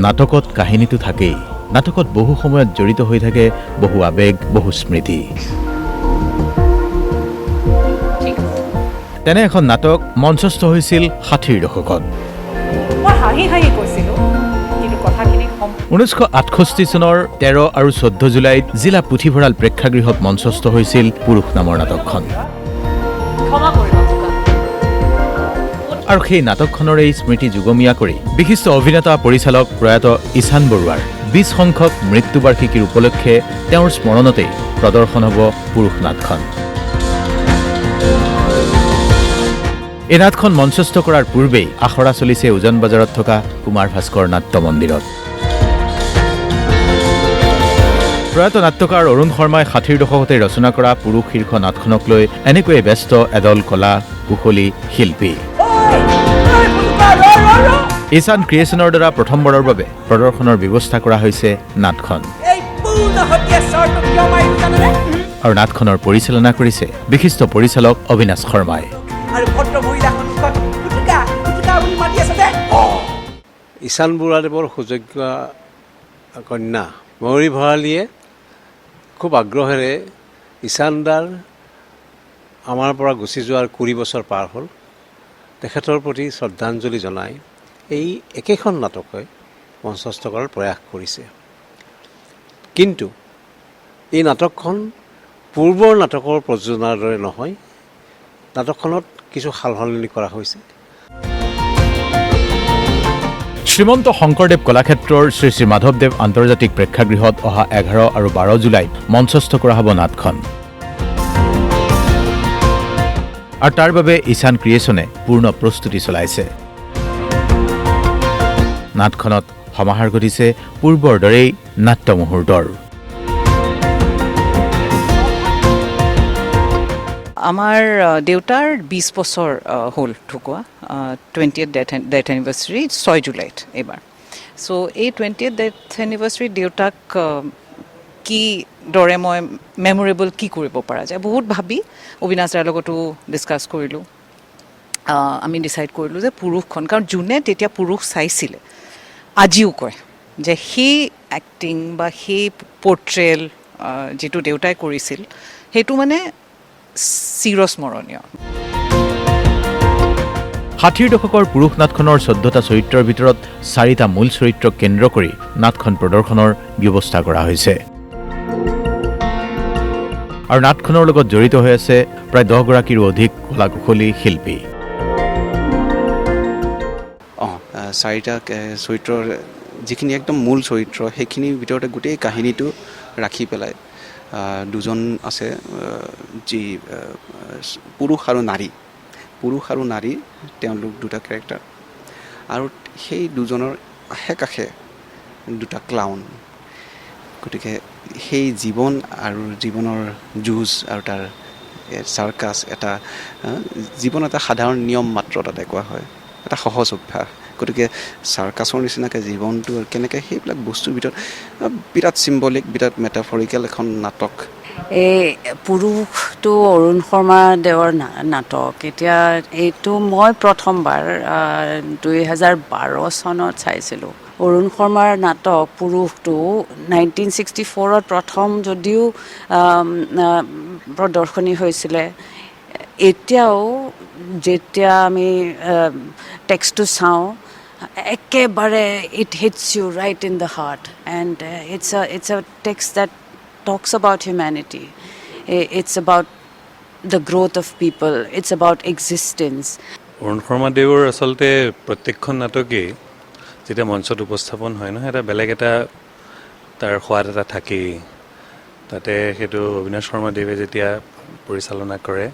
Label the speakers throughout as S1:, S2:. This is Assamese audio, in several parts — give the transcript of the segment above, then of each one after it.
S1: নাটকত কাহিনীটো থাকেই, নাটকত বহু সময়ত জড়িত হৈ থাকে বহু আবেগ, বহু স্মৃতি। তেনে এখন নাটক মঞ্চস্থ হৈছিল ৬০ৰ দশকত। 1968 চনৰ 13 আৰু 14 জুলাইত জিলা পুথিভঁৰাল প্ৰেক্ষাগৃহত মঞ্চস্থ হৈছিল পুৰুষ নামৰ নাটকখন। আৰু সেই নাটকখনৰে স্মৃতি যুগমীয়া কৰি বিশিষ্ট অভিনেতা পৰিচালক প্ৰয়াত ঈশান বৰুৱাৰ 20 সংখ্যক মৃত্যুবাৰ্ষিকীৰ উপলক্ষে তেওঁৰ স্মৰণতেই প্ৰদৰ্শন হ'ব পুৰুষ নাটখন। এই নাটখন মঞ্চস্থ কৰাৰ পূৰ্বেই আখৰা চলিছে উজান বজাৰত থকা কুমাৰ ভাস্কৰ নাট্য মন্দিৰত। প্ৰয়াত নাট্যকাৰ অৰুণ শৰ্মাই ৬০ৰ দশকতে ৰচনা কৰা পুৰুষ শীৰ্ষ নাটখনক লৈ এনেকৈয়ে ব্যস্ত এদল কলা কুশলী শিল্পী। ঈশান ক্ৰিয়েশ্যনৰ দ্বাৰা প্ৰথমবাৰৰ বাবে প্ৰদৰ্শনৰ ব্যৱস্থা কৰা হৈছে নাটখন। আৰু নাটখনৰ পৰিচালনা কৰিছে বিশিষ্ট পৰিচালক অবিনাশ শৰ্মাই।
S2: ঈশান বৰুৱাদেৱৰ সুযোগ্য কন্যা ময়ূৰী ভৰালীয়ে খুব আগ্ৰহেৰে ঈশানদাৰ আমাৰ পৰা গুচি যোৱাৰ 20 বছৰ পাৰ হ'ল, তেখেতৰ প্ৰতি শ্ৰদ্ধাঞ্জলি জনাই এই একেখন নাটকে মঞ্চস্থ কৰাৰ প্ৰয়াস কৰিছে। কিন্তু এই নাটকখন পূৰ্বৰ নাটকৰ প্ৰযোজনাৰ দৰে নহয়, নাটকখনত কিছু সালসলনি কৰা হৈছে।
S1: শ্ৰীমন্ত শংকৰদেৱ কলাক্ষেত্ৰৰ শ্ৰী শ্ৰী মাধৱদেৱ আন্তৰ্জাতিক প্ৰেক্ষাগৃহত অহা 11 আৰু 12 জুলাইত মঞ্চস্থ কৰা হ'ব নাটখন। আৰু তাৰ বাবে ঈশান ক্ৰিয়েশ্যনে পূৰ্ণ প্ৰস্তুতি চলাইছে। নাটখনত সমাহাৰ ঘটিছে পূৰ্বৰ দৰেই নাট্য মুহূৰ্তৰ।
S3: আমাৰ দেউতাৰ 20 বছৰ হ'ল ঢুকুৱা, 20th ডেথ এনিভাৰ্চাৰী 6 জুলাইত এইবাৰ। চ' এই 20th ডেথ এনিভাৰ্চাৰী দেউতাক কি দৰে মই মেমৰেবল কি কৰিব পৰা যায় বহুত ভাবি অবিনাশ দাৰ লগতো ডিছকাছ কৰিলোঁ। আমি ডিচাইড কৰিলোঁ যে পুৰুষখন, কাৰণ যোনে তেতিয়া পুৰুষ চাইছিলে আজিও কয় যে সেই এক্টিং বা সেই পৰ্ট্ৰেল যিটো দেউতাই কৰিছিল সেইটো মানে চিৰস্মৰণীয়।
S1: ৬০ৰ দশকৰ পুৰুষ নাটখনৰ 14টা চৰিত্ৰৰ ভিতৰত 4টা মূল চৰিত্ৰক কেন্দ্ৰ কৰি নাটখন প্ৰদৰ্শনৰ ব্যৱস্থা কৰা হৈছে। আৰু নাটখনৰ লগত জড়িত হৈ আছে প্ৰায় 10 গৰাকীৰো অধিক কলা কুশলী শিল্পী।
S4: 4টা চৰিত্ৰৰ যিখিনি একদম মূল চৰিত্ৰ সেইখিনিৰ ভিতৰতে গোটেই কাহিনীটো ৰাখি পেলাই 2জন আছে, যি পুৰুষ আৰু নাৰী, তেওঁলোক 2টা কেৰেক্টাৰ, আৰু সেই 2জনৰ আশে কাষে 2টা ক্লাউন। গতিকে সেই জীৱন আৰু জীৱনৰ যুঁজ আৰু তাৰ চাৰ্কাছ, এটা জীৱন এটা সাধাৰণ নিয়ম মাত্ৰ তাতে কোৱা হয়, এটা সহজ অভ্যাস। গতিকে চাৰ্কাছৰ নিচিনাকৈ জীৱনটো কেনেকৈ, সেইবিলাক বস্তুৰ ভিতৰত বিৰাট চিম্বলিক, বিৰাট মেটাফৰিকেল এখন নাটক।
S5: এই পুৰুষটো অৰুণ শৰ্মা দেৱৰ নাটক। এতিয়া এইটো মই প্ৰথমবাৰ 2012 চনত চাইছিলোঁ। অৰুণ শৰ্মাৰ নাটক পুৰুষটো 1964ত প্ৰথম যদিও প্ৰদৰ্শনী হৈছিলে, এতিয়াও যেতিয়া আমি টেক্সটটো চাওঁ একেবাৰে it hits you right in the heart, and it's a text that talks about humanity. It's about the growth of people. It's about existence.
S6: Arun Sharma দেৱৰ আচলতে প্ৰত্যেকখন নাটকেই যেতিয়া মঞ্চত উপস্থাপন হয় নহয়, এটা বেলেগ এটা তাৰ সোৱাদ এটা থাকেই তাতে। সেইটো অবিনাশ শৰ্মা দেৱে যেতিয়া পৰিচালনা কৰে,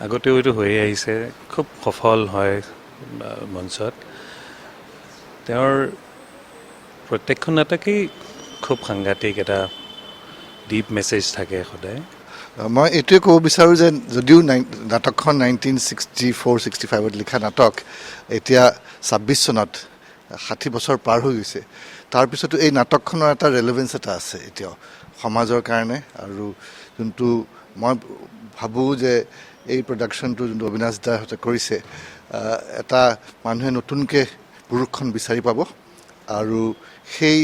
S6: আগতেও এইটো হৈয়ে আহিছে, খুব সফল হয় মঞ্চত। তেওঁৰ প্ৰত্যেকখন নাটকেই খুব সাংঘাতিক এটা ডিপ মেছেজ থাকে সদায়।
S7: মই এইটোৱে ক'ব বিচাৰোঁ যে যদিও নাটকখন 1964-65ত লিখা নাটক, এতিয়া 26 চনত 60 বছৰ পাৰ হৈ গৈছে, তাৰপিছতো এই নাটকখনৰ এটা ৰেলেভেঞ্চ এটা আছে এতিয়াও সমাজৰ কাৰণে। আৰু যোনটো মই ভাবোঁ যে এই প্ৰডাকশ্যনটো যোনটো অবিনাশ দাহঁতে কৰিছে, এটা মানুহে নতুনকৈ পুৰুষখন বিচাৰি পাব, আৰু সেই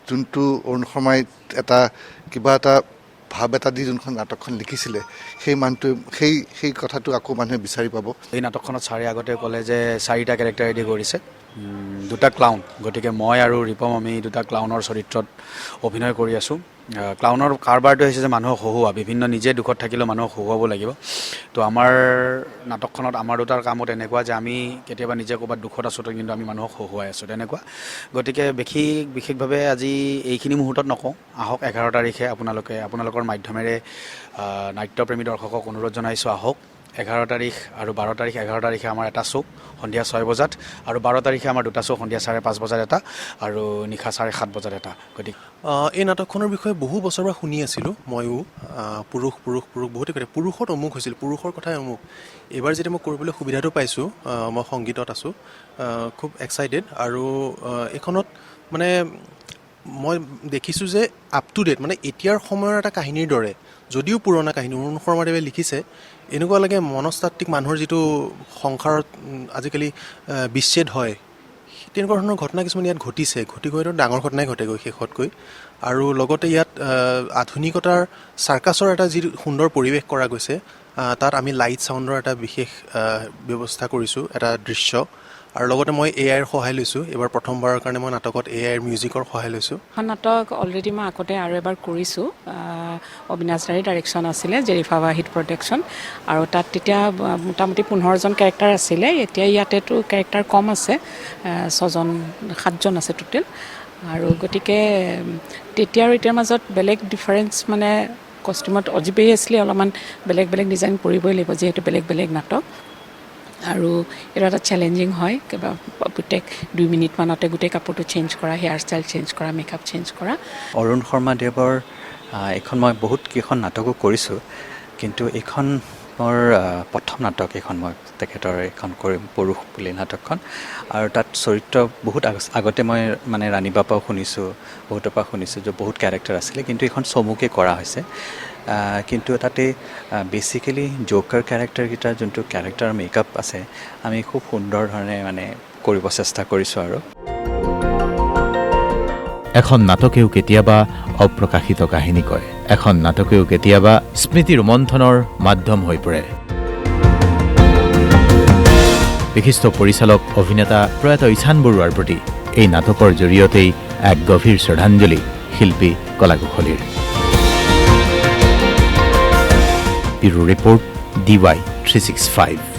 S7: যোনটো অৰুণ শৰ্মাই এটা কিবা এটা ভাৱ এটা দি যোনখন নাটকখন লিখিছিলে সেই মানুহটোৱে সেই কথাটো আকৌ মানুহে বিচাৰি পাব।
S8: এই নাটকখনত ছাৰে আগতে ক'লে যে 4টা কেৰেক্টাৰ ৰেডি কৰিছে, 2টা ক্লাউন, গতিকে মই আৰু ৰিপম আমি 2টা ক্লাউনৰ চৰিত্ৰত অভিনয় কৰি আছোঁ। ক্লাউনৰ কাৰবাৰটো হৈছে যে মানুহক হহুৱা, বিভিন্ন নিজে দুখত থাকিলেও মানুহক হহুৱাব লাগিব। তো আমাৰ নাটকখনত আমাৰ 2টাৰ কামত এনেকুৱা যে আমি কেতিয়াবা নিজে ক'ৰবাত দুখত আছোঁ কিন্তু আমি মানুহক হহুৱাই আছোঁ তেনেকুৱা। গতিকে বিশেষভাৱে আজি এইখিনি মুহূৰ্তত নকওঁ, আহক 11 তাৰিখে আপোনালোকৰ মাধ্যমেৰে নাট্যপ্ৰেমী দৰ্শকক অনুৰোধ জনাইছোঁ, আহক 11 তাৰিখ আৰু 12 তাৰিখ। 11 তাৰিখে আমাৰ এটা শ্ব' সন্ধিয়া 6 বজাত আৰু 12 তাৰিখে আমাৰ 2টা শ্ব' সন্ধিয়া 5:30 বজাত এটা আৰু নিশা 7:30 বজাত এটা। গতিকে
S9: এই নাটকখনৰ বিষয়ে বহু বছৰৰ পৰা শুনি আছিলোঁ ময়ো। পুৰুষ বহুতে কয় পুৰুষত অমুক হৈছিল, পুৰুষৰ কথাই অমুক। এইবাৰ যেতিয়া মই কৰিবলৈ সুবিধাটো পাইছোঁ, মই সংগীতত আছোঁ, খুব এক্সাইটেড। আৰু এইখনত মানে মই দেখিছোঁ যে আপ টু ডেট, মানে এতিয়াৰ সময়ৰ এটা কাহিনীৰ দৰে, যদিও পুৰণা কাহিনী অৰুণ শৰ্মাদেৱে লিখিছে, এনেকুৱা লাগে মনস্তাত্ত্বিক মানুহৰ যিটো সংসাৰত আজিকালি বিচ্ছেদ হয়, তেনেকুৱা ধৰণৰ ঘটনা কিছুমান ইয়াত ঘটি গৈ ডাঙৰ ঘটনাই ঘটেগৈ শেষতকৈ। আৰু লগতে ইয়াত আধুনিকতাৰ চাৰ্কাছৰ এটা যি সুন্দৰ পৰিৱেশ কৰা গৈছে, তাত আমি লাইট চাউণ্ডৰ এটা বিশেষ ব্যৱস্থা কৰিছোঁ, এটা দৃশ্য। আৰু লগতে মই AIৰ সহায় লৈছোঁ, এইবাৰ প্ৰথমবাৰৰ কাৰণে মই নাটকত AIৰ মিউজিকৰ সহায় লৈছোঁ।
S10: এখন নাটক অলৰেডি মই আগতে আৰু এবাৰ কৰিছোঁ, অবিনাশ দাৰীৰ ডাইৰেকশ্যন আছিলে, জেৰিফা ৱাহিদ প্ৰডাকশ্যন। আৰু তাত তেতিয়া মোটামুটি 15জন কেৰেক্টাৰ আছিলে, এতিয়া ইয়াতেতো কেৰেক্টাৰ কম আছে, 7জন আছে টোটেল। আৰু গতিকে তেতিয়া আৰু এতিয়াৰ মাজত বেলেগ ডিফাৰেঞ্চ, মানে কষ্টিউমত অবভিয়াছলি অলপমান বেলেগ ডিজাইন কৰিবই লাগিব, যিহেতু বেলেগ নাটক। আৰু এইটো এটা চেলেঞ্জিং হয়, কিবা প্ৰত্যেক 2 মিনিটমানতে গোটেই কাপোৰটো চেঞ্জ কৰা, হেয়াৰ ষ্টাইল চেঞ্জ কৰা, মেকআপ চেঞ্জ কৰা।
S4: অৰুণ শৰ্মাদেৱৰ এইখন মই বহুত কেইখন নাটকো কৰিছোঁ, কিন্তু এইখন মোৰ প্ৰথম নাটক। এইখন মই তেখেতৰ এইখন কৰিম, পুৰুষ বুলি নাটকখন। আৰু তাত চৰিত্ৰ বহুত আগতে মই মানে ৰাণী বাপাও শুনিছোঁ, বহুতৰ পৰা শুনিছোঁ যে বহুত কেৰেক্টাৰ আছিলে, কিন্তু এইখন চমুকৈ কৰা হৈছে। কিন্তু তাতে বেচিকেলি জোকাৰ কেৰেক্টাৰকেইটাৰ যোনটো কেৰেক্টাৰ মেকআপ আছে, আমি খুব সুন্দৰ ধৰণে মানে কৰিব চেষ্টা কৰিছোঁ। আৰু
S1: এখন নাটকেও কেতিয়াবা অপ্ৰকাশিত কাহিনী কয়, এখন নাটকেও কেতিয়াবা স্মৃতি ৰোমন্থনৰ মাধ্যম হৈ পৰে। বিশিষ্ট পৰিচালক অভিনেতা প্ৰয়াত ঈশান বৰুৱাৰ প্ৰতি এই নাটকৰ জৰিয়তেই এক গভীৰ শ্ৰদ্ধাঞ্জলি শিল্পী কলাকুশলীৰ। Bureau report DY 365।